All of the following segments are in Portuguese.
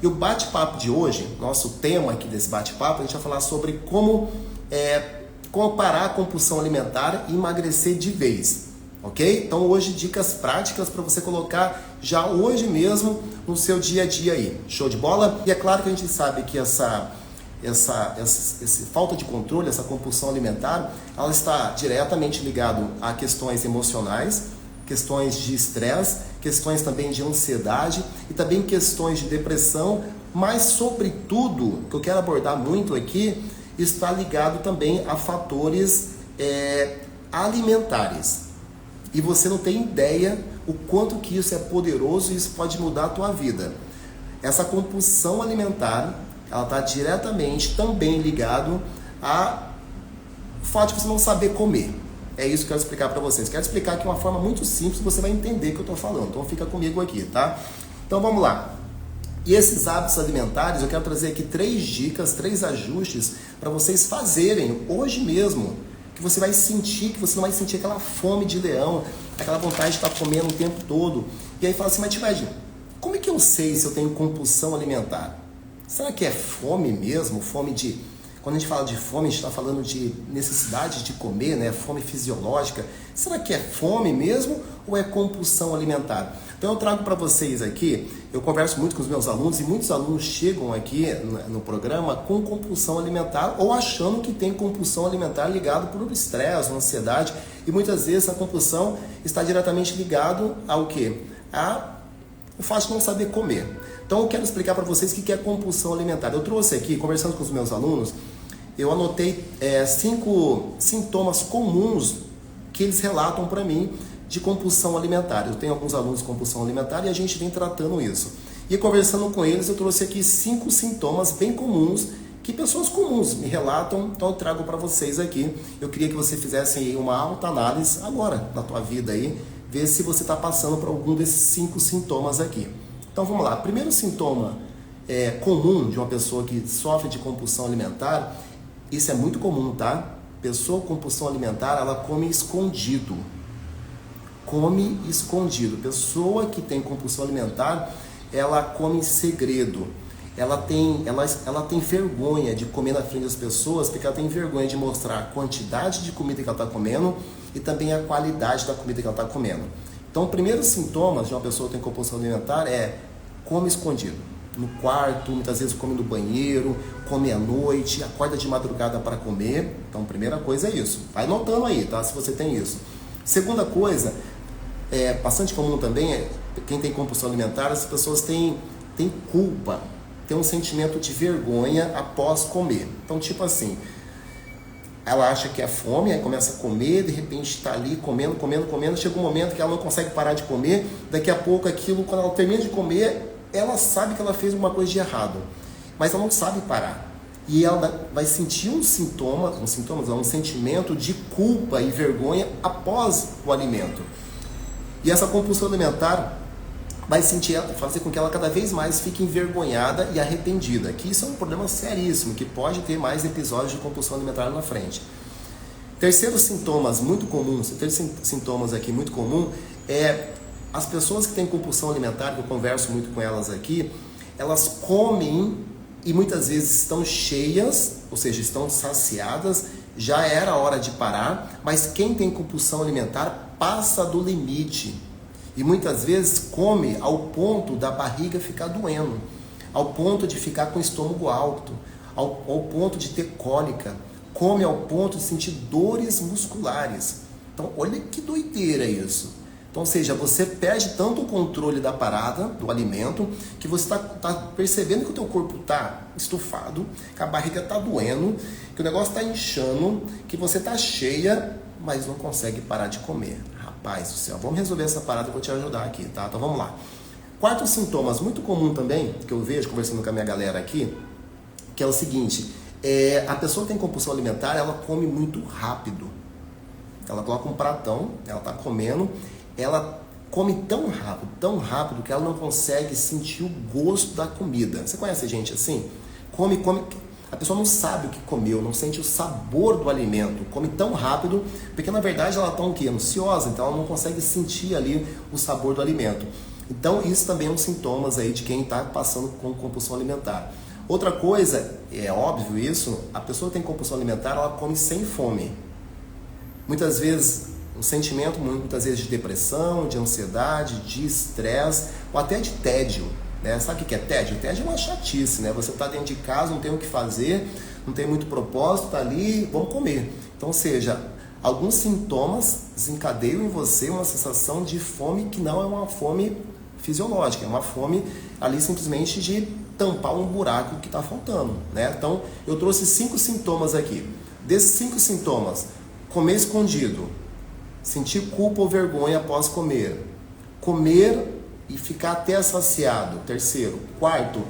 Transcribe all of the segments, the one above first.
E o bate-papo de hoje, nosso tema aqui desse bate-papo, a gente vai falar sobre como parar a compulsão alimentar e emagrecer de vez, ok? Então hoje dicas práticas para você colocar já hoje mesmo no seu dia a dia aí, show de bola? E é claro que a gente sabe que essa falta de controle, essa compulsão alimentar, ela está diretamente ligada a questões emocionais, questões de estresse, questões também de ansiedade e também questões de depressão, mas sobretudo, que eu quero abordar muito aqui, está ligado também a fatores alimentares. E você não tem ideia o quanto que isso é poderoso e isso pode mudar a tua vida. Essa compulsão alimentar, ela está diretamente também ligado ao fato de você não saber comer. É isso que eu quero explicar para vocês. Quero explicar aqui de uma forma muito simples, você vai entender o que eu estou falando. Então fica comigo aqui, tá? Então vamos lá. E esses hábitos alimentares, eu quero trazer aqui 3 dicas, 3 ajustes para vocês fazerem hoje mesmo. Que você vai sentir, que você não vai sentir aquela fome de leão, aquela vontade de estar comendo o tempo todo. E aí fala assim, mas Tivendi, como é que eu sei se eu tenho compulsão alimentar? Será que é fome mesmo? Fome de... Quando a gente fala de fome, a gente está falando de necessidade de comer, né? Fome fisiológica. Será que é fome mesmo ou é compulsão alimentar? Então eu trago para vocês aqui, eu converso muito com os meus alunos e muitos alunos chegam aqui no programa com compulsão alimentar ou achando que tem compulsão alimentar ligado por estresse, ansiedade, e muitas vezes a compulsão está diretamente ligado ao quê? O fato de não saber comer. Então eu quero explicar para vocês o que é compulsão alimentar. Eu trouxe aqui, conversando com os meus alunos, eu anotei 5 sintomas comuns que eles relatam para mim de compulsão alimentar. Eu tenho alguns alunos com compulsão alimentar e a gente vem tratando isso. E conversando com eles, eu trouxe aqui 5 sintomas bem comuns que pessoas comuns me relatam, então eu trago para vocês aqui. Eu queria que você fizesse aí uma autoanálise agora na tua vida aí, ver se você está passando por algum desses 5 sintomas aqui. Então vamos lá. Primeiro sintoma comum de uma pessoa que sofre de compulsão alimentar, isso é muito comum, tá? Pessoa com compulsão alimentar, ela come escondido. Come escondido. Pessoa que tem compulsão alimentar, ela come em segredo. Ela tem vergonha de comer na frente das pessoas, porque ela tem vergonha de mostrar a quantidade de comida que ela está comendo e também a qualidade da comida que ela está comendo. Então, o primeiro sintoma de uma pessoa que tem compulsão alimentar é come escondido. No quarto, muitas vezes come no banheiro, come à noite, acorda de madrugada para comer. Então, a primeira coisa é isso. Vai notando aí, tá? Se você tem isso. Segunda coisa, bastante comum também, quem tem compulsão alimentar, as pessoas têm culpa, tem um sentimento de vergonha após comer. Então, tipo assim, ela acha que é fome, aí começa a comer, de repente está ali comendo, chega um momento que ela não consegue parar de comer, daqui a pouco aquilo, quando ela termina de comer, ela sabe que ela fez alguma coisa de errado, mas ela não sabe parar. E ela vai sentir um sentimento de culpa e vergonha após o alimento. E essa compulsão alimentar vai fazer com que ela cada vez mais fique envergonhada e arrependida, que isso é um problema seríssimo, que pode ter mais episódios de compulsão alimentar na frente. Terceiros sintomas muito comuns, aqui muito comum, as pessoas que têm compulsão alimentar, que eu converso muito com elas aqui, elas comem e muitas vezes estão cheias, ou seja, estão saciadas, já era a hora de parar, mas quem tem compulsão alimentar passa do limite. E muitas vezes come ao ponto da barriga ficar doendo, ao ponto de ficar com o estômago alto, ao ponto de ter cólica, come ao ponto de sentir dores musculares. Então, olha que doideira isso. Então, ou seja, você perde tanto o controle da parada, do alimento, que você está percebendo que o teu corpo está estufado, que a barriga está doendo, que o negócio está inchando, que você está cheia, mas não consegue parar de comer. Rapaz do céu, vamos resolver essa parada, eu vou te ajudar aqui, tá? Então vamos lá. Quarto sintomas muito comum também, que eu vejo conversando com a minha galera aqui, que é o seguinte, a pessoa que tem compulsão alimentar, ela come muito rápido. Ela coloca um pratão, ela está comendo, ela come tão rápido que ela não consegue sentir o gosto da comida. Você conhece gente assim? Come, a pessoa não sabe o que comeu, não sente o sabor do alimento, come tão rápido, porque na verdade ela está ansiosa, então ela não consegue sentir ali o sabor do alimento. Então, isso também é um sintomas aí de quem está passando com compulsão alimentar. Outra coisa, é óbvio isso, a pessoa que tem compulsão alimentar, ela come sem fome. Muitas vezes, um sentimento, muitas vezes de depressão, de ansiedade, de estresse, ou até de tédio. Né? Sabe o que é tédio? Tédio é uma chatice, né? Você está dentro de casa, não tem o que fazer, não tem muito propósito, está ali, vamos comer. Então, ou seja, alguns sintomas desencadeiam em você uma sensação de fome que não é uma fome fisiológica, é uma fome ali simplesmente de tampar um buraco que está faltando, né? Então, eu trouxe 5 sintomas aqui. Desses 5 sintomas, comer escondido, sentir culpa ou vergonha após comer, comer e ficar até saciado, terceiro. Quarto,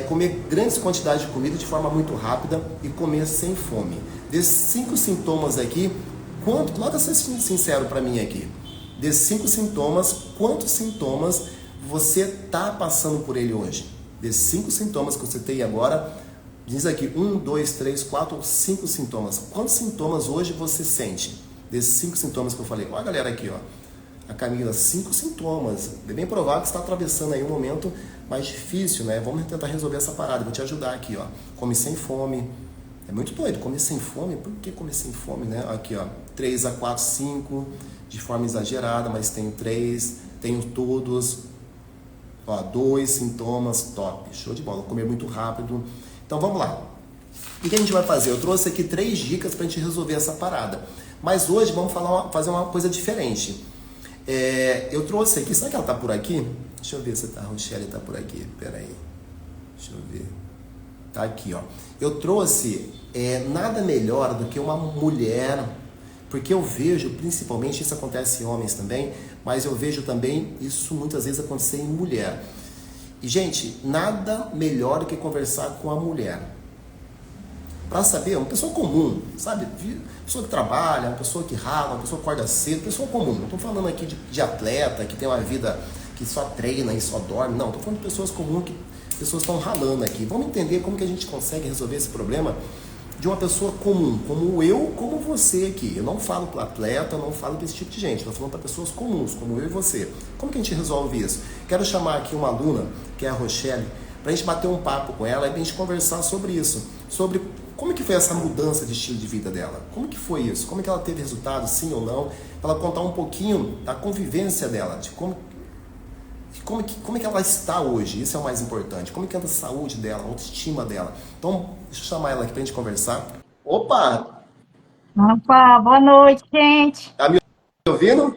comer grandes quantidades de comida de forma muito rápida e comer sem fome. Desses 5 sintomas aqui, coloca ser sincero para mim aqui, desses 5 sintomas, quantos sintomas você está passando por ele hoje? Desses 5 sintomas que você tem agora, diz aqui 1, 2, 3, 4 ou 5 sintomas. Quantos sintomas hoje você sente? Desses 5 sintomas que eu falei. Olha a galera aqui, ó. A Camila, 5 sintomas. É bem provável que você está atravessando aí um momento mais difícil, né? Vamos tentar resolver essa parada. Vou te ajudar aqui, ó. Come sem fome. É muito doido, comer sem fome. Por que comer sem fome, né? Aqui, ó. 3 a 4, 5, de forma exagerada, mas tenho 3, tenho todos. Ó, 2 sintomas, top. Show de bola. Comer muito rápido. Então, vamos lá. O que a gente vai fazer? Eu trouxe aqui 3 dicas para a gente resolver essa parada. Mas hoje vamos fazer uma coisa diferente. Eu trouxe aqui, será que ela tá por aqui? Deixa eu ver se a Rochelle tá por aqui. Pera aí. Deixa eu ver. Tá aqui, ó. Eu trouxe nada melhor do que uma mulher, porque eu vejo, principalmente, isso acontece em homens também, mas eu vejo também isso muitas vezes acontecer em mulher. E, gente, nada melhor do que conversar com a mulher. Para saber, uma pessoa comum, sabe? Uma pessoa que trabalha, uma pessoa que rala, uma pessoa que acorda cedo, pessoa comum. Não estou falando aqui de atleta que tem uma vida que só treina e só dorme. Não, estou falando de pessoas comuns, que pessoas estão ralando aqui. Vamos entender como que a gente consegue resolver esse problema de uma pessoa comum, como eu, como você aqui. Eu não falo para atleta, eu não falo para esse tipo de gente. Estou falando para pessoas comuns, como eu e você. Como que a gente resolve isso? Quero chamar aqui uma aluna, que é a Rochelle, para a gente bater um papo com ela e a gente conversar sobre isso. Sobre como que foi essa mudança de estilo de vida dela. Como que foi isso? Como que ela teve resultado, sim ou não? Para ela contar um pouquinho da convivência dela, de como que ela está hoje. Isso é o mais importante. Como que anda a saúde dela, a autoestima dela. Então, deixa eu chamar ela aqui para a gente conversar. Opa! Opa, boa noite, gente. Tá me ouvindo?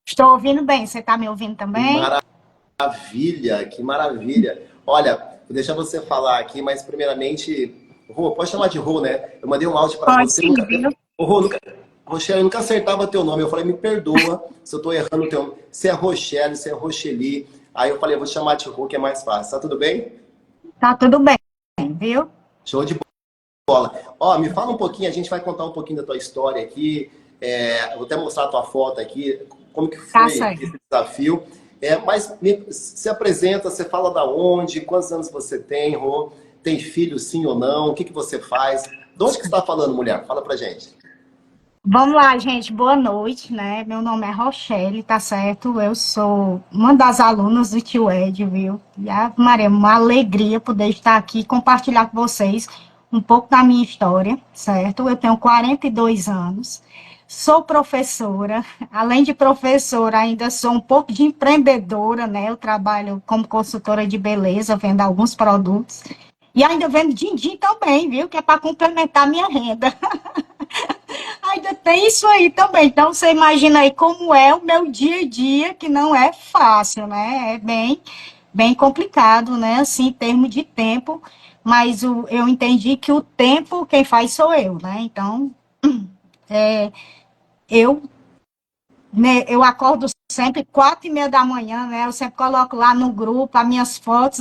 Estou ouvindo bem. Você está me ouvindo Que também? maravilha, que maravilha. Olha, vou deixar você falar aqui, mas primeiramente, Rô, pode chamar de Rô, né? Eu mandei um áudio para Pode você, sim, viu? Rô, Rochelle, eu nunca acertava teu nome. Eu falei, me perdoa se eu tô errando o teu nome. Se é Rochelle, se é Rocheli. Aí eu falei, eu vou chamar de Rô, que é mais fácil. Tá tudo bem? Tá tudo bem, viu? Show de bola. Ó, me fala um pouquinho, a gente vai contar um pouquinho da tua história aqui. Eu vou até mostrar a tua foto aqui, como que Tá foi certo. esse desafio. Mas se apresenta, você fala da onde, quantos anos você tem, Rô? Tem filho, sim ou não? O que que você faz? De onde que você está falando, mulher? Fala pra gente. Vamos lá, gente. Boa noite, né? Meu nome é Rochelle, tá certo? Eu sou uma das alunas do Tio Ed, viu? E a Maria, uma alegria poder estar aqui e compartilhar com vocês um pouco da minha história, certo? Eu tenho 42 anos, sou professora, além de professora, ainda sou um pouco de empreendedora, né? Eu trabalho como consultora de beleza, vendo alguns produtos. E ainda vendo din-din também, viu? Que é para complementar a minha renda. Ainda tem isso aí também. Então, você imagina aí como é o meu dia a dia, que não é fácil, né? É bem complicado, né? Assim, em termos de tempo. Mas eu entendi que o tempo quem faz sou eu, né? Então, eu, eu acordo sempre 4h30 da manhã, né? Eu sempre coloco lá no grupo as minhas fotos.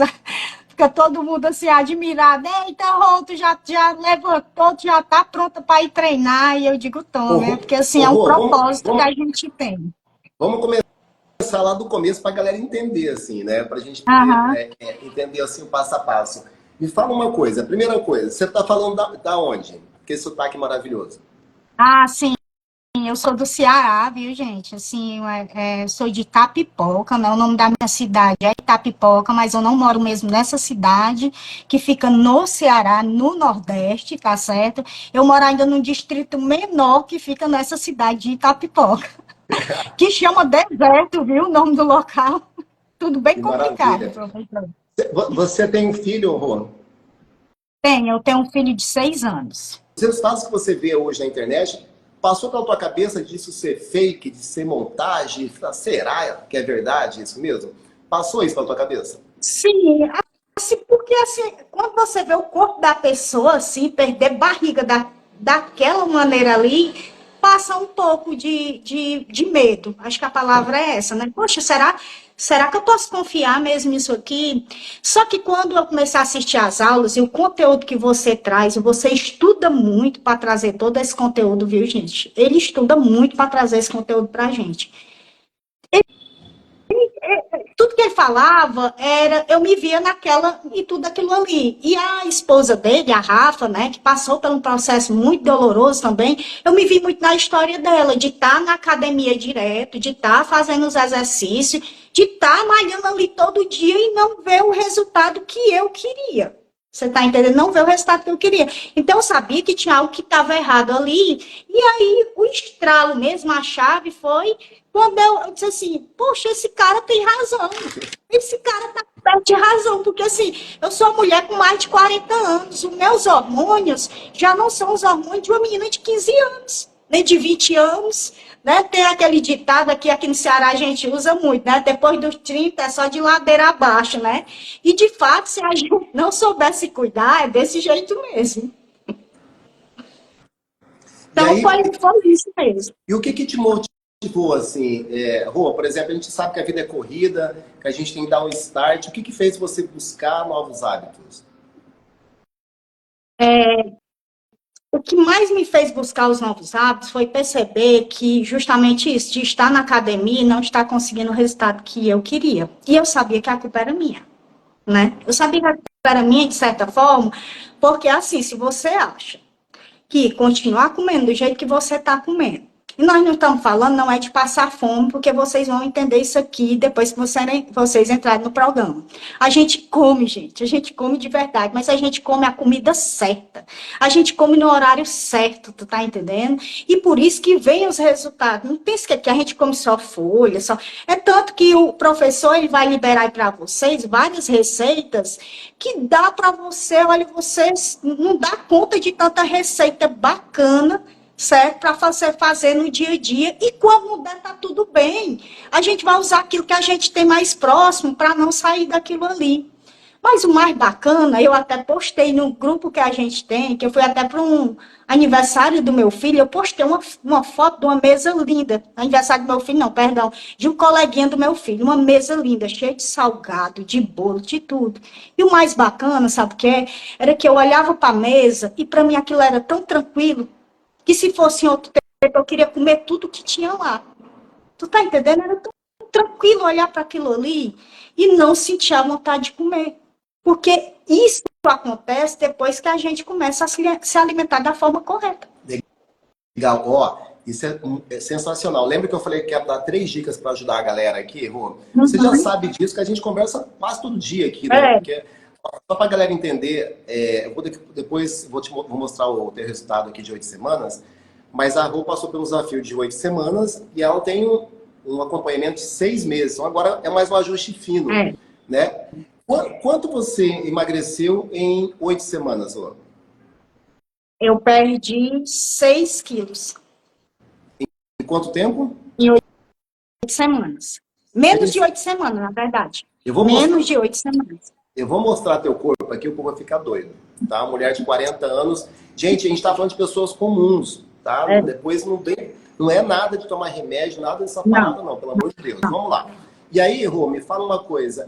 Fica todo mundo assim admirado. Eita, Rô, tu já levantou, tu já tá pronta para ir treinar. E eu digo, tô, Ô, né? Rô, Porque assim, ô, é um Rô, propósito que a gente tem. vamos começar lá do começo para a galera entender, assim, né? Para a gente poder Aham. entender assim o passo a passo. Me fala uma coisa, a primeira coisa, você está falando da onde? Que sotaque maravilhoso. Ah, sim. Sim, eu sou do Ceará, viu, gente? Assim, sou de Itapipoca, né? O nome da minha cidade é Itapipoca, mas eu não moro mesmo nessa cidade, que fica no Ceará, no Nordeste, tá certo? Eu moro ainda num distrito menor que fica nessa cidade de Itapipoca, que chama Deserto, viu? O nome do local. Tudo bem Que complicado, maravilha. professor. Você tem um filho, Rô? Eu tenho um filho de 6 anos. Os resultados que você vê hoje na internet, passou pela tua cabeça disso ser fake, de ser montagem? Será que é verdade isso mesmo? Passou isso pela tua cabeça? Sim, assim, porque assim, quando você vê o corpo da pessoa assim, perder barriga daquela maneira ali, passa um pouco de medo. Acho que a palavra é essa, né? Poxa, será que eu posso confiar mesmo nisso aqui? Só que quando eu comecei a assistir às aulas e o conteúdo que você traz, você estuda muito para trazer todo esse conteúdo, viu, gente? Ele estuda muito para trazer esse conteúdo para a gente. Tudo que ele falava era, eu me via naquela e tudo aquilo ali. E a esposa dele, a Rafa, né, que passou por um processo muito doloroso também, eu me vi muito na história dela, de estar na academia direto, de estar fazendo os exercícios, de estar malhando ali todo dia e não ver o resultado que eu queria. Você está entendendo? Não ver o resultado que eu queria. Então, eu sabia que tinha algo que estava errado ali. E aí, o estralo mesmo, a chave foi quando eu disse assim, poxa, esse cara tem razão. Esse cara tá coberto de razão, porque assim, eu sou uma mulher com mais de 40 anos, os meus hormônios já não são os hormônios de uma menina de 15 anos, nem de 20 anos, né? Tem aquele ditado aqui no Ceará a gente usa muito, né? Depois dos 30 é só de ladeira abaixo, né? E de fato, se a gente não soubesse cuidar, é desse jeito mesmo. E Então aí, foi isso mesmo. e o que que te motivou assim, Rô, por exemplo, a gente sabe que a vida é corrida, que a gente tem que dar um start. O que que fez você buscar novos hábitos? O que mais me fez buscar os novos hábitos foi perceber que justamente isso, de estar na academia e não estar conseguindo o resultado que eu queria. E eu sabia que a culpa era minha, né? Eu sabia que a culpa era minha, de certa forma, porque assim, se você acha que continuar comendo do jeito que você está comendo. E nós não estamos falando, não é de passar fome, porque vocês vão entender isso aqui depois que vocês entrarem no programa. A gente come, gente, a gente come de verdade, mas a gente come a comida certa. A gente come no horário certo, tu tá entendendo? E por isso que vem os resultados. Não pense que aqui a gente come só folha, só. É tanto que o professor ele vai liberar para vocês várias receitas que dá para você, olha, vocês não dá conta de tanta receita bacana, certo? Para fazer no dia a dia. E quando não der, tá tudo bem. A gente vai usar aquilo que a gente tem mais próximo para não sair daquilo ali. Mas o mais bacana, eu até postei no grupo que a gente tem, que eu fui até para um aniversário do meu filho, eu postei uma foto de uma mesa linda. Aniversário do meu filho, não, perdão, de um coleguinha do meu filho, uma mesa linda, cheia de salgado, de bolo, de tudo. E o mais bacana, sabe o que é? Era que eu olhava para a mesa e para mim aquilo era tão tranquilo que se fosse em outro tempo eu queria comer tudo que tinha lá. Tu tá entendendo? Era tão tranquilo olhar para aquilo ali e não sentir a vontade de comer. Porque isso acontece depois que a gente começa a se alimentar da forma correta. Legal, ó, isso é sensacional. Lembra que eu falei que ia dar 3 dicas para ajudar a galera aqui, Rô? Você já Uhum. sabe disso, que a gente conversa quase todo dia aqui, né? É, Porque, só para a galera entender, eu vou depois vou mostrar o teu resultado aqui de 8 semanas, mas a Rô passou pelo desafio de 8 semanas e ela tem um acompanhamento de 6 meses. Então agora é mais um ajuste fino, é. né? Quanto você emagreceu em 8 semanas, Rô? Eu perdi 6 quilos Em quanto tempo? em 8 semanas. Menos de Seis. 8 semanas, na verdade. Eu vou mostrar. Menos de 8 semanas. Eu vou mostrar teu corpo aqui, o povo vai ficar doido, tá? Mulher de 40 anos. Gente, a gente tá falando de pessoas comuns, tá? É, Depois não é nada de tomar remédio, nada dessa não, parada, não, pelo amor de Deus. Vamos lá. E aí, Rô, me fala uma coisa.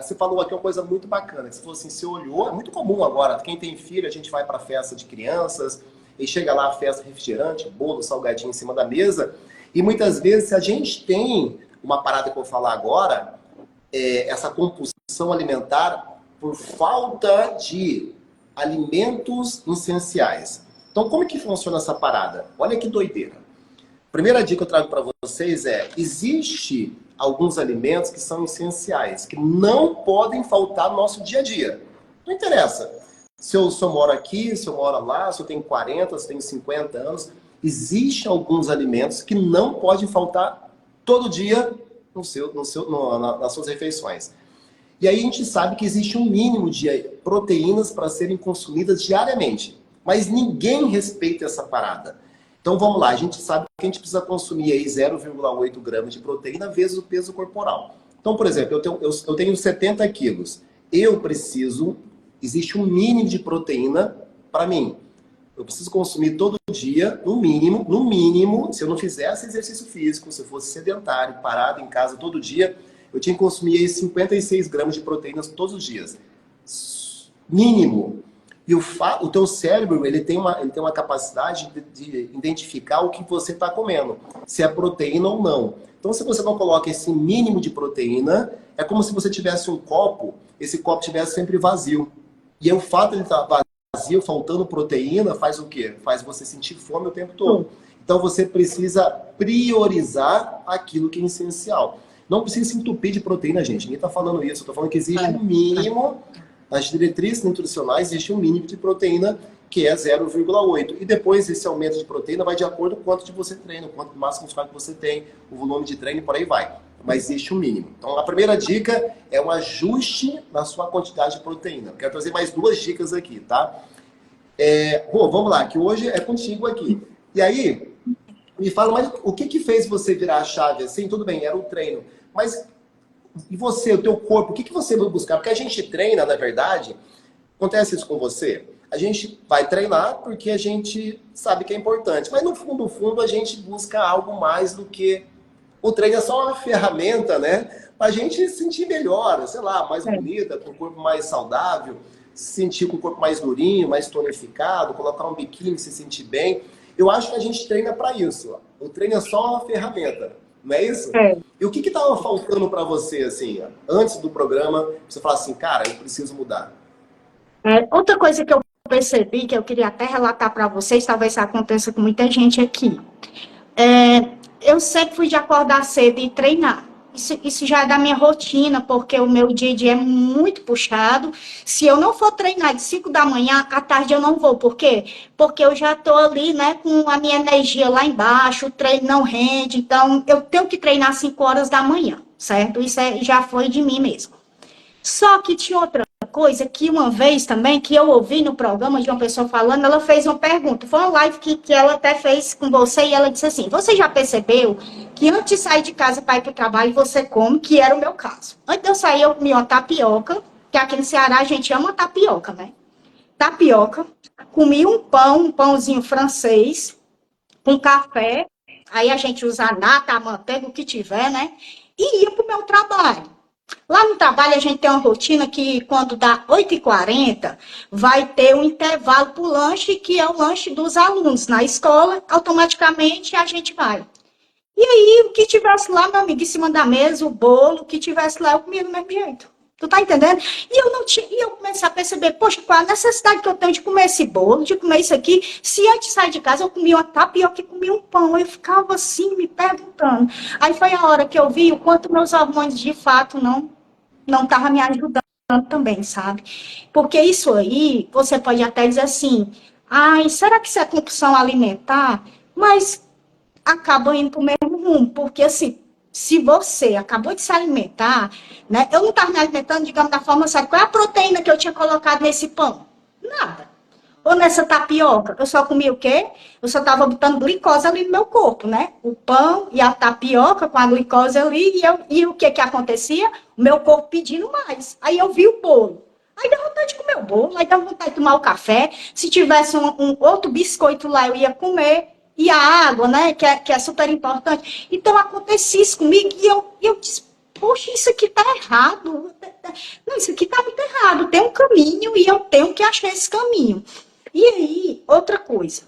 Você falou aqui uma coisa muito bacana, que você falou assim, você olhou, é muito comum agora, quem tem filho, a gente vai para festa de crianças, e chega lá a festa refrigerante, bolo, salgadinho em cima da mesa, e muitas vezes, se a gente tem uma parada que eu vou falar agora, essa compulsão alimentar por falta de alimentos essenciais. Então, como é que funciona essa parada? Olha que doideira. Primeira dica que eu trago para vocês existe alguns alimentos que são essenciais, que não podem faltar no nosso dia a dia. Não interessa se eu moro aqui, se eu moro lá, se eu tenho 40, se eu tenho 50 anos, existem alguns alimentos que não podem faltar todo dia nas suas refeições. E aí a gente sabe que existe um mínimo de proteínas para serem consumidas diariamente. Mas ninguém respeita essa parada. Então vamos lá, a gente sabe que a gente precisa consumir aí 0,8 gramas de proteína vezes o peso corporal. Então, por exemplo, eu tenho 70 quilos. Existe um mínimo de proteína para mim. Eu preciso consumir todo dia, no mínimo, se eu não fizesse exercício físico, se eu fosse sedentário, parado em casa todo dia, eu tinha que consumir aí 56 gramas de proteínas todos os dias. Mínimo. E o teu cérebro, ele tem uma capacidade de identificar o que você está comendo, se é proteína ou não. Então, se você não coloca esse mínimo de proteína, é como se você tivesse um copo, esse copo estivesse sempre vazio. E o fato de ele estar vazio, faltando proteína, faz o quê? Faz você sentir fome o tempo todo. Então, você precisa priorizar aquilo que é essencial. Não precisa se entupir de proteína, gente. Ninguém está falando isso. Eu estou falando que existe um mínimo. Nas diretrizes nutricionais existe um mínimo de proteína que é 0,8. E depois esse aumento de proteína vai de acordo com o quanto de você treina, o quanto de massa muscular que você tem, o volume de treino e por aí vai. Mas existe um mínimo. Então a primeira dica é um ajuste na sua quantidade de proteína. Eu quero trazer mais duas dicas aqui, tá? Vamos lá, que hoje é contigo aqui. E aí, me fala, mas o que fez você virar a chave assim? Tudo bem, era o treino. Mas e você, o teu corpo, o que você vai buscar? Porque a gente treina, na verdade, acontece isso com você, a gente vai treinar porque a gente sabe que é importante, mas no fundo, a gente busca algo mais do que... O treino é só uma ferramenta, né? Pra gente se sentir melhor, sei lá, mais bonita, com o corpo mais saudável, se sentir com o corpo mais durinho, mais tonificado, colocar um biquíni, se sentir bem. Eu acho que a gente treina para isso. O treino é só uma ferramenta. Não é isso? E o que estava faltando para você, assim, antes do programa, você falar assim, cara, eu preciso mudar? Outra coisa que eu percebi, que eu queria até relatar para vocês, talvez aconteça com muita gente aqui. Eu sempre fui de acordar cedo e treinar. Isso já é da minha rotina, porque o meu dia a dia é muito puxado. Se eu não for treinar de 5 da manhã, à tarde eu não vou. Por quê? Porque eu já estou ali, né, com a minha energia lá embaixo, o treino não rende. Então, eu tenho que treinar às 5 horas da manhã, certo? Isso já foi de mim mesmo. Só que tinha outra coisa que uma vez também, que eu ouvi no programa de uma pessoa falando, ela fez uma pergunta. Foi uma live que ela até fez com você e ela disse assim, você já percebeu que antes de sair de casa para ir para o trabalho, você come, que era o meu caso. Antes de eu sair, eu comi uma tapioca, que aqui no Ceará a gente ama tapioca, né? Tapioca, comi um pão, um pãozinho francês, com café, aí a gente usa a nata, a manteiga, o que tiver, né? E ia para o meu trabalho. Lá no trabalho, a gente tem uma rotina que, quando dá 8h40, vai ter um intervalo para o lanche, que é o lanche dos alunos. Na escola, automaticamente, a gente vai. E aí, o que tivesse lá, meu amigo, em cima da mesa, o bolo, o que tivesse lá, eu comia do mesmo jeito. Tu tá entendendo? E eu comecei a perceber, poxa, qual a necessidade que eu tenho de comer esse bolo, de comer isso aqui, se antes de sair de casa eu comia uma tapioca e comia um pão. Eu ficava assim, me perguntando. Aí foi a hora que eu vi o quanto meus hormônios de fato não estavam me ajudando também, sabe? Porque isso aí, você pode até dizer assim, ai, será que isso é compulsão alimentar? Mas acaba indo para o mesmo rumo, porque assim, se você acabou de se alimentar, né? Eu não estava me alimentando, digamos, da forma certa. Qual é a proteína que eu tinha colocado nesse pão? Nada. Ou nessa tapioca, eu só comia o quê? Eu só estava botando glicose ali no meu corpo, né? O pão e a tapioca com a glicose ali, e o que acontecia? O meu corpo pedindo mais. Aí eu vi o bolo. Aí dá vontade de comer o bolo, aí dá vontade de tomar o café. Se tivesse um outro biscoito lá, eu ia comer. E a água, né? Que é super importante. Então acontecia isso comigo e eu disse, poxa, isso aqui tá errado. Não, isso aqui tá muito errado. Tem um caminho e eu tenho que achar esse caminho. E aí, outra coisa.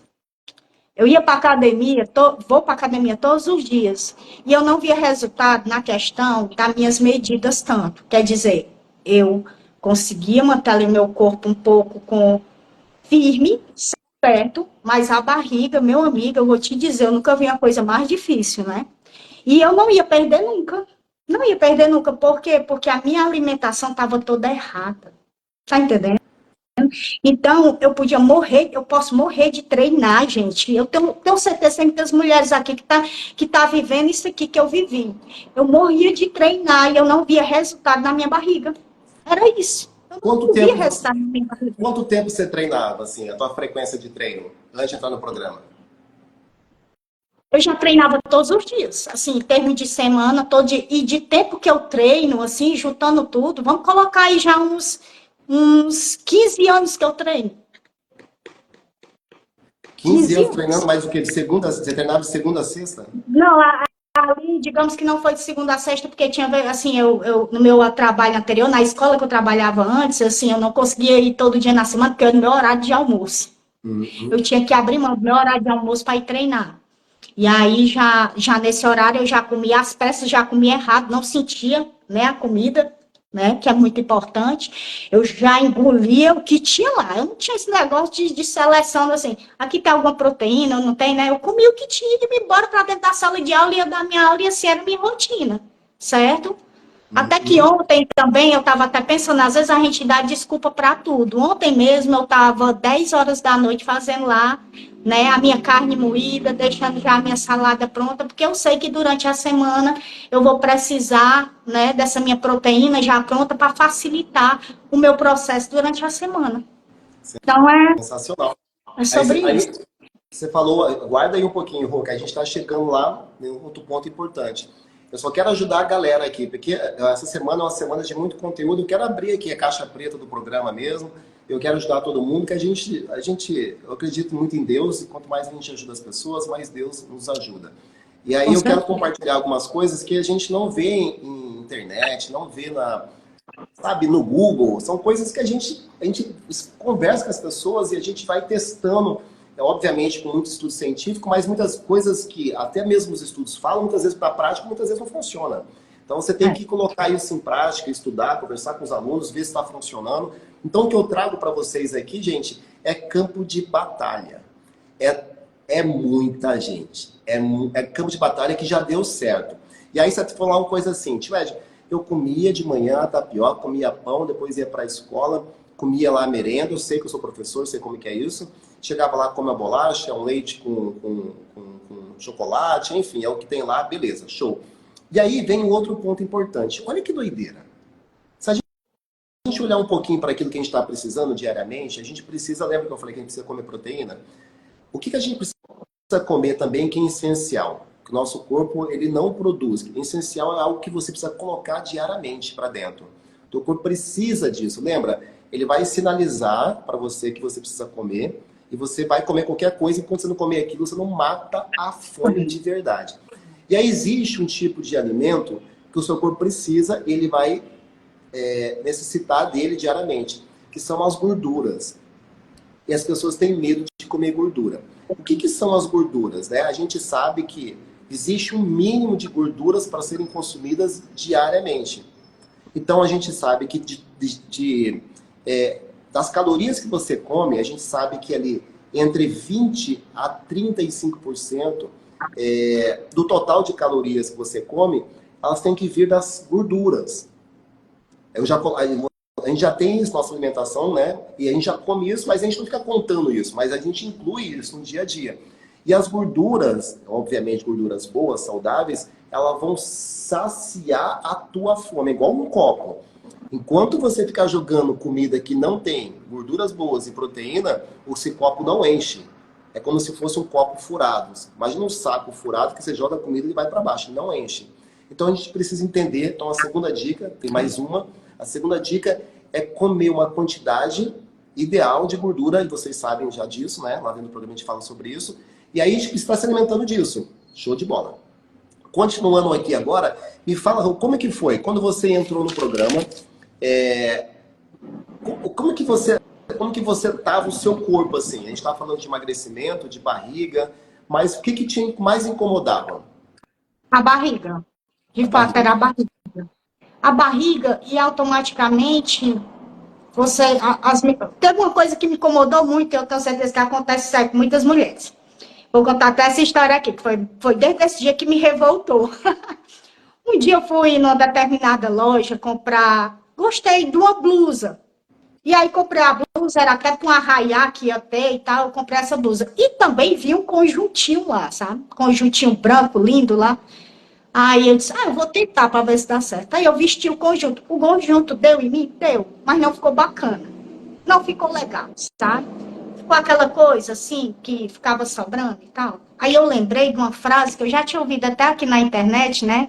Eu ia para academia, vou para academia todos os dias. E eu não via resultado na questão das minhas medidas tanto. Quer dizer, eu conseguia manter ali meu corpo um pouco firme, certo, mas a barriga, meu amigo, eu vou te dizer, eu nunca vi uma coisa mais difícil, né? E eu não ia perder nunca. Não ia perder nunca. Por quê? Porque a minha alimentação estava toda errada. Tá entendendo? Então, eu podia morrer, eu posso morrer de treinar, gente. Eu tenho certeza que tem muitas mulheres aqui que tá vivendo isso aqui que eu vivi. Eu morria de treinar e eu não via resultado na minha barriga. Era isso. Eu Quanto não via tempo você, resultado na minha barriga. quanto tempo você treinava, assim, a tua frequência de treino, antes de entrar no programa? Eu já treinava todos os dias, assim, em termos de semana, todo dia, e de tempo que eu treino, assim, juntando tudo, vamos colocar aí já uns 15 anos que eu treino. 15 15 anos treinando, anos. mais o quê? De segunda, você treinava de segunda a sexta? Não, ali, digamos que não foi de segunda a sexta, porque tinha, assim, no meu trabalho anterior, na escola que eu trabalhava antes, assim, eu não conseguia ir todo dia na semana, porque era no meu horário de almoço. Eu Uhum. tinha que abrir mão do meu horário de almoço para ir treinar. E aí, já nesse horário, eu já comia as pressas, já comia errado, não sentia, né, a comida, né, que é muito importante. Eu já engolia o que tinha lá. Eu não tinha esse negócio de seleção, assim, aqui tem alguma proteína, não tem, né? Eu comia o que tinha e ia embora para dentro da sala de aula, ia dar minha aula e assim era minha rotina, certo? Até que Uhum. ontem também eu estava até pensando, às vezes a gente dá desculpa para tudo. Ontem mesmo eu estava 10 horas da noite fazendo lá, né, a minha carne moída, deixando já a minha salada pronta, porque eu sei que durante a semana eu vou precisar, né, dessa minha proteína já pronta para facilitar o meu processo durante a semana. Então Sensacional. é Aí, sobre isso. você falou, guarda aí um pouquinho, Rô, que a gente está chegando lá em um outro ponto importante. Eu só quero ajudar a galera aqui, porque essa semana é uma semana de muito conteúdo. Eu quero abrir aqui a caixa preta do programa mesmo. Eu quero ajudar todo mundo, que eu acredito muito em Deus, e quanto mais a gente ajuda as pessoas, mais Deus nos ajuda. E aí Com eu quero certeza. compartilhar algumas coisas que a gente não vê em internet, não vê sabe, no Google. São coisas que a gente conversa com as pessoas e a gente vai testando, obviamente com muito estudo científico, mas muitas coisas que até mesmo os estudos falam, muitas vezes para a prática, muitas vezes não funciona. Então você tem É. que colocar isso em prática, estudar, conversar com os alunos, ver se está funcionando. Então o que eu trago para vocês aqui, gente, é campo de batalha. É, é muita gente. É campo de batalha que já deu certo. E aí você falar uma coisa assim, tio Ed, eu comia de manhã tapioca, comia pão, depois ia para a escola, comia lá a merenda, eu sei que eu sou professor, eu sei como que é isso. Chegava lá, come a bolacha, um leite com chocolate, enfim, é o que tem lá, beleza, show. E aí vem um outro ponto importante. Olha que doideira. Se a gente olhar um pouquinho para aquilo que a gente está precisando diariamente, a gente precisa, lembra que eu falei que a gente precisa comer proteína? O que a gente precisa comer também que é essencial? Que o nosso corpo ele não produz. Essencial é algo que você precisa colocar diariamente para dentro. O teu corpo precisa disso. Lembra? Ele vai sinalizar para você que você precisa comer e você vai comer qualquer coisa e quando você não comer aquilo, você não mata a fome de verdade. E aí existe um tipo de alimento que o seu corpo precisa, ele vai necessitar dele diariamente, que são as gorduras. E as pessoas têm medo de comer gordura. O que são as gorduras? Né? A gente sabe que existe um mínimo de gorduras para serem consumidas diariamente. Então a gente sabe que das calorias que você come, a gente sabe que ali entre 20 a 35% do total de calorias que você come, elas têm que vir das gorduras. A gente já tem isso na nossa alimentação, né? E a gente já come isso, mas a gente não fica contando isso, mas a gente inclui isso no dia a dia. E as gorduras, obviamente gorduras boas, saudáveis, elas vão saciar a tua fome, igual um copo. Enquanto você ficar jogando comida que não tem gorduras boas e proteína, esse copo não enche. É como se fosse um copo furado. Imagina um saco furado que você joga a comida e vai para baixo, não enche. Então a gente precisa entender. Então a segunda dica, tem mais uma. A segunda dica é comer uma quantidade ideal de gordura, e vocês sabem já disso, né? Lá dentro do programa a gente fala sobre isso. E aí a gente está se alimentando disso. Show de bola. Continuando aqui agora, me fala, Raul, como é que foi? Quando você entrou no programa, é, como que você estava o seu corpo assim? A gente estava falando de emagrecimento, de barriga, mas o que te mais incomodava? A barriga. De A fato, barriga. era a barriga. A barriga e automaticamente. Teve uma coisa que me incomodou muito, e eu tenho certeza que acontece sério com muitas mulheres. Vou contar até essa história aqui, que foi desde esse dia que me revoltou. Um dia eu fui numa determinada loja comprar, gostei de uma blusa. E aí comprei a blusa, era até para um arraiá que ia ter e tal, eu comprei essa blusa. E também vi um conjuntinho lá, sabe? Conjuntinho branco, lindo lá. Aí eu disse, eu vou tentar para ver se dá certo. Aí eu vesti o conjunto. O conjunto deu em mim? Deu, mas não ficou bacana. Não ficou legal, sabe? Ficou aquela coisa assim, que ficava sobrando e tal. Aí eu lembrei de uma frase que eu já tinha ouvido até aqui na internet, né?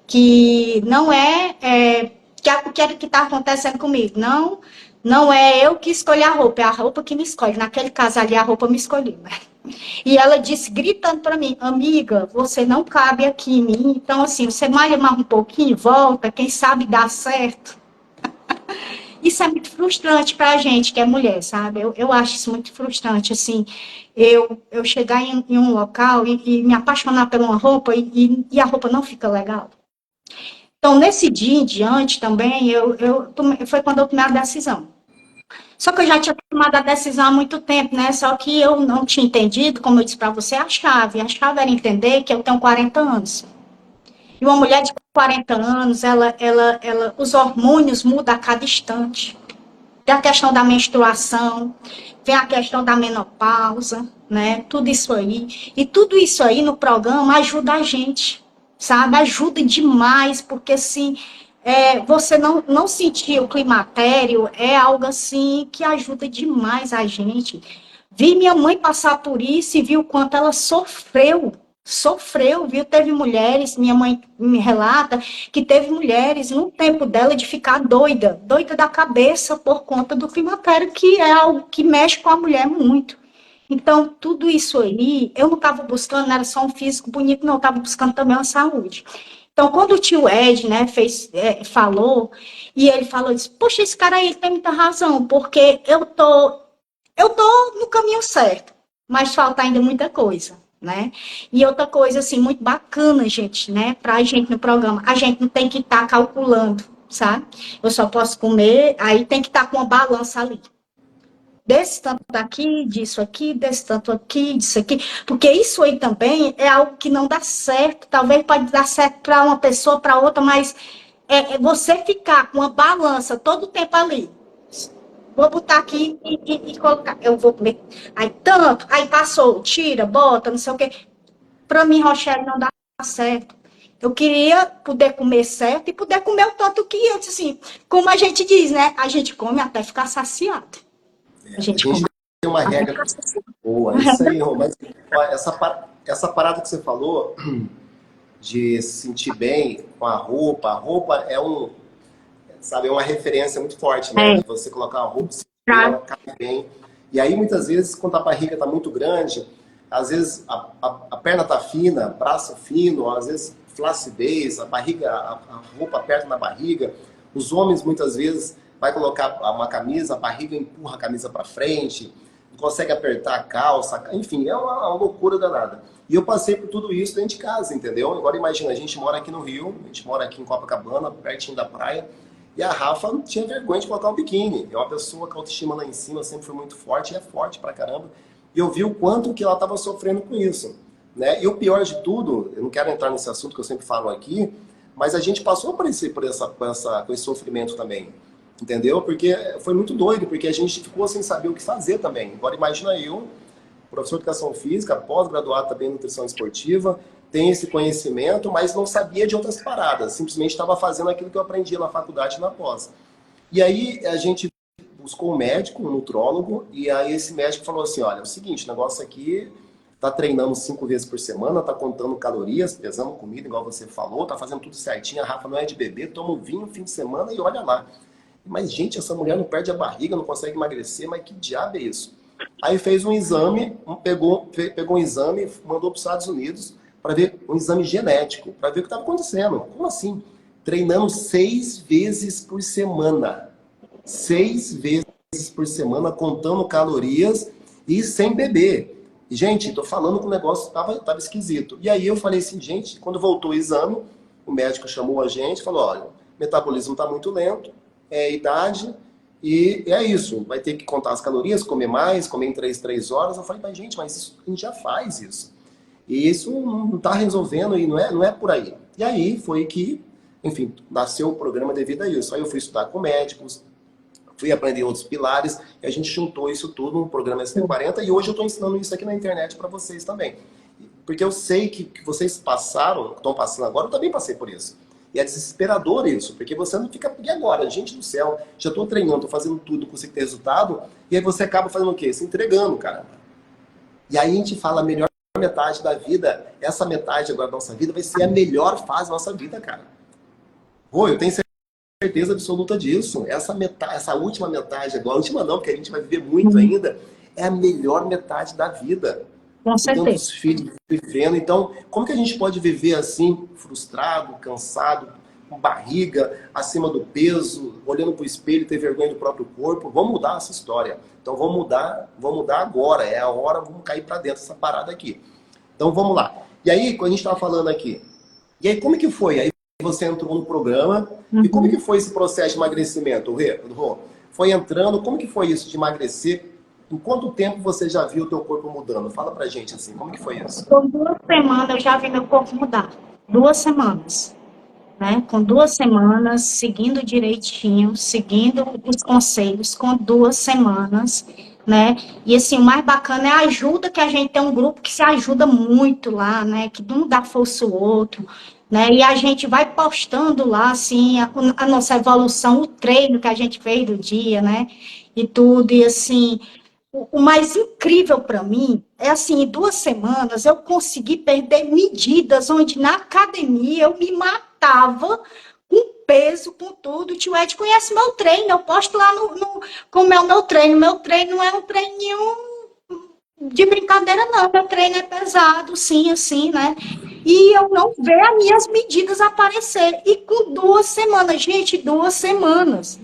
Que não o que era que está acontecendo comigo. Não é eu que escolhi a roupa, é a roupa que me escolhe. Naquele caso ali, a roupa me escolheu, né? E ela disse, gritando para mim, amiga, você não cabe aqui em mim. Então, assim, você malha mais um pouquinho, volta, quem sabe dá certo. Isso é muito frustrante para a gente que é mulher, sabe? Eu acho isso muito frustrante, assim, eu chegar em um local e me apaixonar por uma roupa e a roupa não fica legal. Então, nesse dia em diante também, foi quando eu tomei a decisão. Só que eu já tinha tomado a decisão há muito tempo, né? Só que eu não tinha entendido, como eu disse para você, a chave. A chave era entender que eu tenho 40 anos. E uma mulher de 40 anos, os hormônios mudam a cada instante. Tem a questão da menstruação, vem a questão da menopausa, né? Tudo isso aí. E tudo isso aí no programa ajuda a gente, sabe? Ajuda demais, porque assim, você não sentir o climatério é algo assim que ajuda demais a gente. Vi minha mãe passar por isso e vi o quanto ela sofreu, viu? Teve mulheres, minha mãe me relata, que teve mulheres no tempo dela de ficar doida da cabeça por conta do climatério, que é algo que mexe com a mulher muito. Então, tudo isso aí, eu não estava buscando, não era só um físico bonito, não, eu estava buscando também uma saúde. Então, quando o tio Ed, né, falou, e ele falou, disse, poxa, esse cara aí tem muita razão, porque eu tô no caminho certo, mas falta ainda muita coisa, né? E outra coisa, assim, muito bacana, gente, né? Pra gente no programa, a gente não tem que estar calculando, sabe? Eu só posso comer, aí tem que estar com uma balança ali. Desse tanto aqui, disso aqui, desse tanto aqui, disso aqui. Porque isso aí também é algo que não dá certo. Talvez pode dar certo para uma pessoa, para outra, mas você ficar com uma balança todo o tempo ali. Vou botar aqui e colocar. Eu vou comer. Aí tanto, aí passou, tira, bota, não sei o quê. Para mim, Rochelle, não dá certo. Eu queria poder comer certo e poder comer o tanto que eu disse assim, como a gente diz, né? A gente come até ficar saciado. A A gente gente come tem uma até regra ficar saciado. boa, isso aí, Rô, mas ó, essa parada que você falou de se sentir bem com a roupa é sabe, é uma referência muito forte, né? É, De você colocar a roupa, se bem, pra, ela cai bem. E aí, muitas vezes, quando a barriga está muito grande, às vezes a perna está fina, braço fino, às vezes flacidez, a roupa aperta na barriga. Os homens, muitas vezes, vai colocar uma camisa, a barriga empurra a camisa para frente, não consegue apertar a calça, enfim, é uma loucura danada. E eu passei por tudo isso dentro de casa, entendeu? Agora imagina, a gente mora aqui no Rio, a gente mora aqui em Copacabana, pertinho da praia, e a Rafa não tinha vergonha de colocar um biquíni. É uma pessoa com a autoestima lá em cima, sempre foi muito forte, e é forte pra caramba. E eu vi o quanto que ela estava sofrendo com isso. Né? E o pior de tudo, eu não quero entrar nesse assunto que eu sempre falo aqui, mas a gente passou por esse sofrimento também. Entendeu? Porque foi muito doido, porque a gente ficou sem saber o que fazer também. Agora imagina eu, professor de educação física, pós-graduado também em nutrição esportiva, tem esse conhecimento, mas não sabia de outras paradas. Simplesmente estava fazendo aquilo que eu aprendi na faculdade e na pós. E aí a gente buscou um médico, um nutrólogo, e aí esse médico falou assim, olha, é o seguinte, o negócio aqui tá treinando 5 vezes por semana, tá contando calorias, pesando comida, igual você falou, tá fazendo tudo certinho, a Rafa não é de bebê, toma um vinho no fim de semana e olha lá. Mas, gente, essa mulher não perde a barriga, não consegue emagrecer, mas que diabo é isso? Aí fez um exame, pegou um exame, mandou para os Estados Unidos para ver um exame genético, para ver o que estava acontecendo. Como assim? Treinando 6 vezes por semana. 6 vezes por semana, contando calorias e sem beber. E, gente, tô falando que o negócio tava esquisito. E aí eu falei assim, gente, quando voltou o exame, o médico chamou a gente e falou, olha, o metabolismo está muito lento, é idade, E é isso, vai ter que contar as calorias, comer mais, comer em 3 horas. Eu falei, mas gente, mas isso, a gente já faz isso. E isso não está resolvendo e não é por aí. E aí foi que, enfim, nasceu o programa devido a isso. Aí eu fui estudar com médicos, fui aprender outros pilares, e a gente juntou isso tudo no programa ST40, e hoje eu estou ensinando isso aqui na internet para vocês também. Porque eu sei que vocês passaram, estão passando agora, eu também passei por isso. E é desesperador isso, porque você não fica... E agora? Gente do céu, já estou treinando, estou fazendo tudo, consigo ter resultado, e aí você acaba fazendo o quê? Se entregando, cara. E aí a gente fala a melhor metade da vida, essa metade agora da nossa vida vai ser a melhor fase da nossa vida, cara. Pô, eu tenho certeza absoluta disso. Essa metade, essa última metade agora, a última não, porque a gente vai viver muito ainda, é a melhor metade da vida. Com Com certeza. tantos filhos vivendo. Então, como que a gente pode viver assim, frustrado, cansado, com barriga, acima do peso, olhando para o espelho e ter vergonha do próprio corpo? Vamos mudar essa história. Então, vamos mudar agora. É a hora, vamos cair para dentro dessa parada aqui. Então, vamos lá. E aí, quando a gente estava falando aqui, e aí como que foi? Aí você entrou no programa, e como que foi esse processo de emagrecimento, Rô? Foi entrando, como que foi isso de emagrecer? Em quanto tempo você já viu o teu corpo mudando? Fala pra gente assim, como que foi isso? Com 2 semanas eu já vi meu corpo mudar. 2 semanas. Né? Com 2 semanas, seguindo direitinho, seguindo os conselhos, com 2 semanas, né? E assim, o mais bacana é a ajuda que a gente tem um grupo que se ajuda muito lá, né? Que um dá força ao outro, né? E a gente vai postando lá, assim, a nossa evolução, o treino que a gente fez do dia, né? E tudo, e assim, o mais incrível para mim é assim, em 2 semanas eu consegui perder medidas onde na academia eu me matava com peso, com tudo. O tio Ed conhece meu treino, eu posto lá como é o meu treino. Meu treino não é um treininho de brincadeira, não. Meu treino é pesado, sim, assim, né? E eu não vejo as minhas medidas aparecer. E com 2 semanas, gente, 2 semanas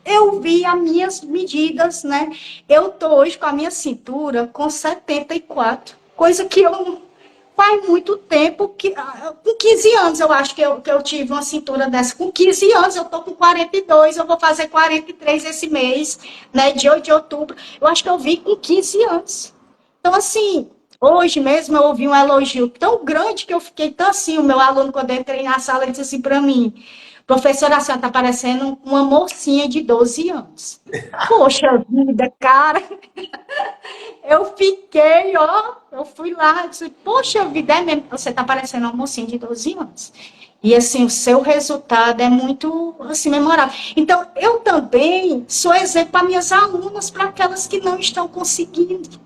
eu vi as minhas medidas, né? Eu tô hoje com a minha cintura com 74, coisa que eu faz muito tempo, com 15 anos eu acho que eu tive uma cintura dessa. Com 15 anos, eu tô com 42, eu vou fazer 43 esse mês, né, de 8 de outubro. Eu acho que eu vi com 15 anos. Então, assim, hoje mesmo eu ouvi um elogio tão grande que eu fiquei tão assim. O meu aluno, quando eu entrei na sala, ele disse assim para mim: professora, a senhora tá parecendo uma mocinha de 12 anos. Poxa vida, cara, eu fiquei, ó, eu fui lá, disse, poxa vida, é mesmo, você tá parecendo uma mocinha de 12 anos. E assim, o seu resultado é muito, assim, memorável. Então, eu também sou exemplo para minhas alunas, para aquelas que não estão conseguindo.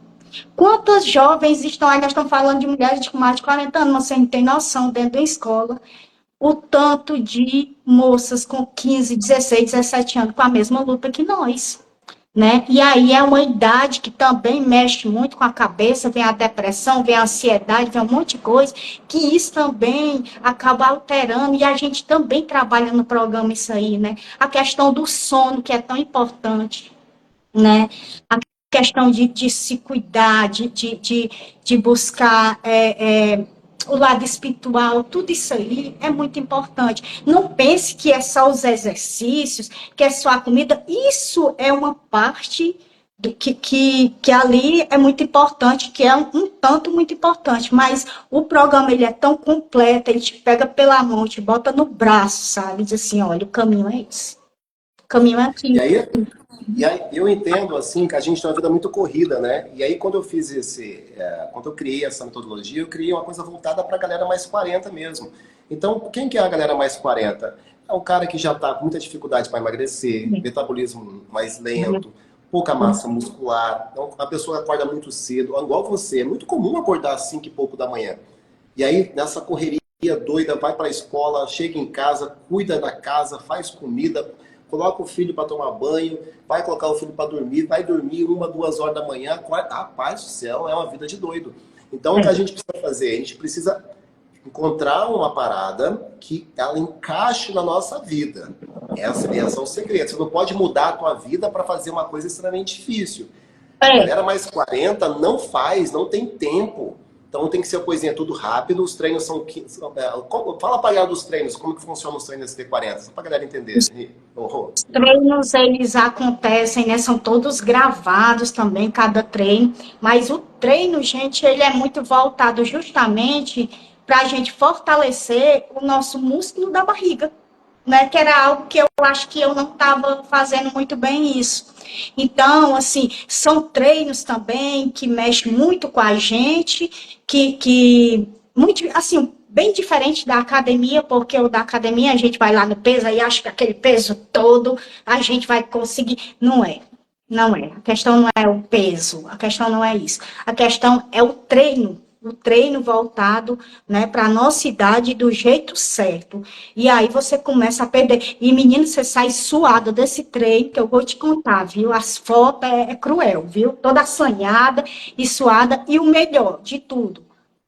Quantas jovens estão aí, nós estamos falando de mulheres com mais de 40 anos, você não tem noção, dentro da escola, o tanto de moças com 15, 16, 17 anos com a mesma luta que nós, né? E aí é uma idade que também mexe muito com a cabeça, vem a depressão, vem a ansiedade, vem um monte de coisa, que isso também acaba alterando, e a gente também trabalha no programa isso aí, né? A questão do sono, que é tão importante, né? A questão de se cuidar, de buscar o lado espiritual, tudo isso aí é muito importante. Não pense que é só os exercícios, que é só a comida. Isso é uma parte que ali é muito importante, que é um tanto muito importante, mas o programa ele é tão completo, ele te pega pela mão, te bota no braço, sabe? Diz assim, olha, o caminho é esse. O caminho é E aqui. aí, e aí eu entendo assim que a gente tem uma vida muito corrida, né? E aí quando eu fiz quando eu criei essa metodologia, eu criei uma coisa voltada para a galera mais 40 mesmo. Então, quem que é a galera mais 40? É um cara que já está com muita dificuldade para emagrecer, metabolismo mais lento, pouca massa muscular. Então, a pessoa acorda muito cedo, igual você. É muito comum acordar às 5 e pouco da manhã. E aí, nessa correria doida, vai para a escola, chega em casa, cuida da casa, faz comida, coloca o filho para tomar banho, vai colocar o filho para dormir, vai dormir 1, 2 horas da manhã, acorda, rapaz do céu, é uma vida de doido. Então, o que a gente precisa fazer? A gente precisa encontrar uma parada que ela encaixe na nossa vida. Esse é o segredo. Você não pode mudar a tua vida para fazer uma coisa extremamente difícil. A É, galera mais 40 não faz, não tem tempo. Então tem que ser coisinha tudo rápido, os treinos são... Fala pra galera dos treinos, como que funcionam os treinos ST40, só pra galera entender. Os treinos, eles acontecem, né? São todos gravados também, cada treino. Mas o treino, gente, ele é muito voltado justamente para a gente fortalecer o nosso músculo da barriga, né? Que era algo que eu acho que eu não estava fazendo muito bem isso. Então, assim, são treinos também que mexem muito com a gente, que muito, assim, bem diferente da academia, porque o da academia a gente vai lá no peso e acha que aquele peso todo a gente vai conseguir. Não é. Não é. A questão não é o peso, a questão não é isso. A questão é o treino voltado, né, para a nossa idade do jeito certo. E aí você começa a perder. E, menino, você sai suada desse treino, que eu vou te contar, viu? As fotos é cruel, viu? Toda assanhada e suada. E o melhor de tudo,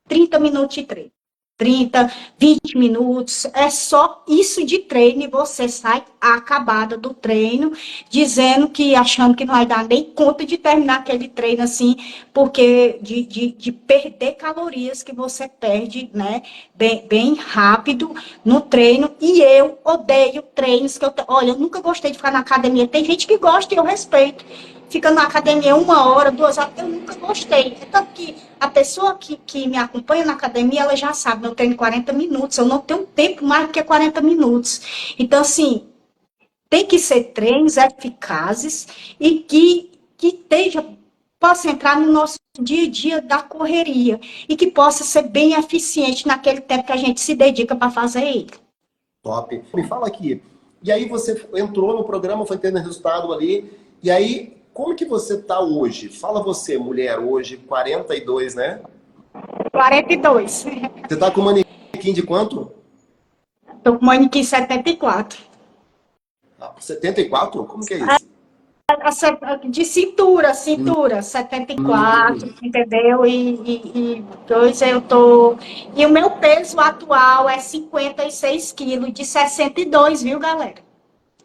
30 minutos de treino. 30, 20 minutos, é só isso de treino e você sai acabada do treino, dizendo que, achando que não vai dar nem conta de terminar aquele treino assim, porque de perder calorias que você perde, né, bem rápido no treino, e eu odeio treinos que olha, eu nunca gostei de ficar na academia, tem gente que gosta e eu respeito, fica na academia 1 hora, 2 horas, eu nunca gostei. É tanto que a pessoa que me acompanha na academia, ela já sabe, eu treino 40 minutos, eu não tenho tempo mais do que 40 minutos. Então, assim, tem que ser treinos eficazes e que possa entrar no nosso dia a dia da correria e que possa ser bem eficiente naquele tempo que a gente se dedica para fazer ele. Top. Me fala aqui, e aí você entrou no programa, foi tendo resultado ali, e aí, como que você tá hoje? Fala você, mulher, hoje, 42, né? 42. Você tá com manequim de quanto? Estou com manequim 74. 74? Como que é isso? De cintura, 74, entendeu? E hoje eu tô. E o meu peso atual é 56 quilos, de 62, viu, galera?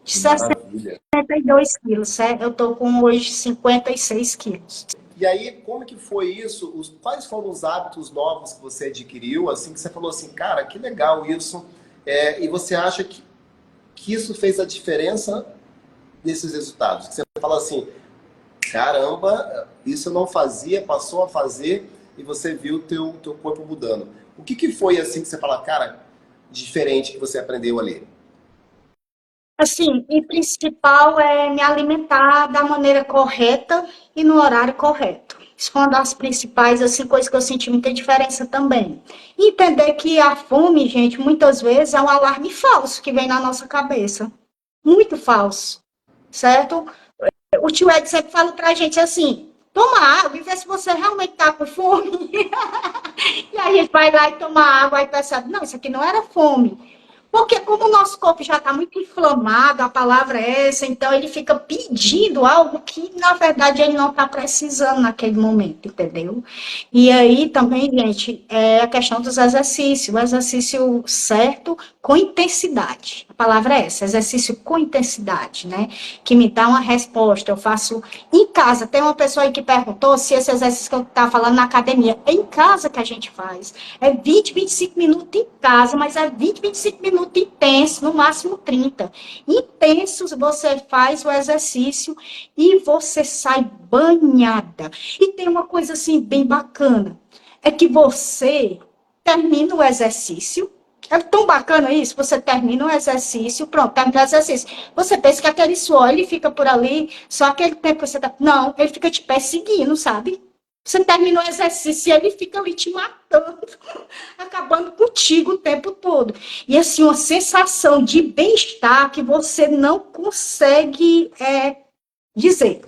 De Que maravilha. 62 quilos, certo? Eu tô com hoje 56 quilos. E aí, como que foi isso? Quais foram os hábitos novos que você adquiriu? Assim que você falou assim, cara, que legal isso. E você acha que isso fez a diferença nesses resultados? Que você fala assim, caramba, isso eu não fazia, passou a fazer e você viu o teu corpo mudando. O que foi assim que você fala, cara, diferente que você aprendeu ali? Assim, e principal é me alimentar da maneira correta e no horário correto. Isso foi uma das principais, assim, coisas que eu senti muita diferença também. E entender que a fome, gente, muitas vezes é um alarme falso que vem na nossa cabeça. Muito falso, certo? O tio Ed sempre fala pra gente assim, toma água e vê se você realmente tá com fome. E aí a gente vai lá e toma água e percebe, não, isso aqui não era fome. Porque como o nosso corpo já está muito inflamado, a palavra é essa, então ele fica pedindo algo que, na verdade, ele não está precisando naquele momento, entendeu? E aí também, gente, é a questão dos exercícios. O exercício certo com intensidade. A palavra é essa, exercício com intensidade, né? Que me dá uma resposta. Eu faço em casa. Tem uma pessoa aí que perguntou se esse exercício que eu estava falando na academia, é em casa que a gente faz. É 20, 25 minutos em casa, mas é 20, 25 minutos intenso, no máximo 30. Intensos, você faz o exercício e você sai banhada. E tem uma coisa assim bem bacana, é que você termina o exercício. É tão bacana isso, você termina o exercício, pronto, termina o exercício. Você pensa que aquele suor, ele fica por ali, só aquele tempo que você tá... Não, ele fica te perseguindo, sabe? Você termina o exercício e ele fica ali te matando, acabando contigo o tempo todo. E assim, uma sensação de bem-estar que você não consegue dizer.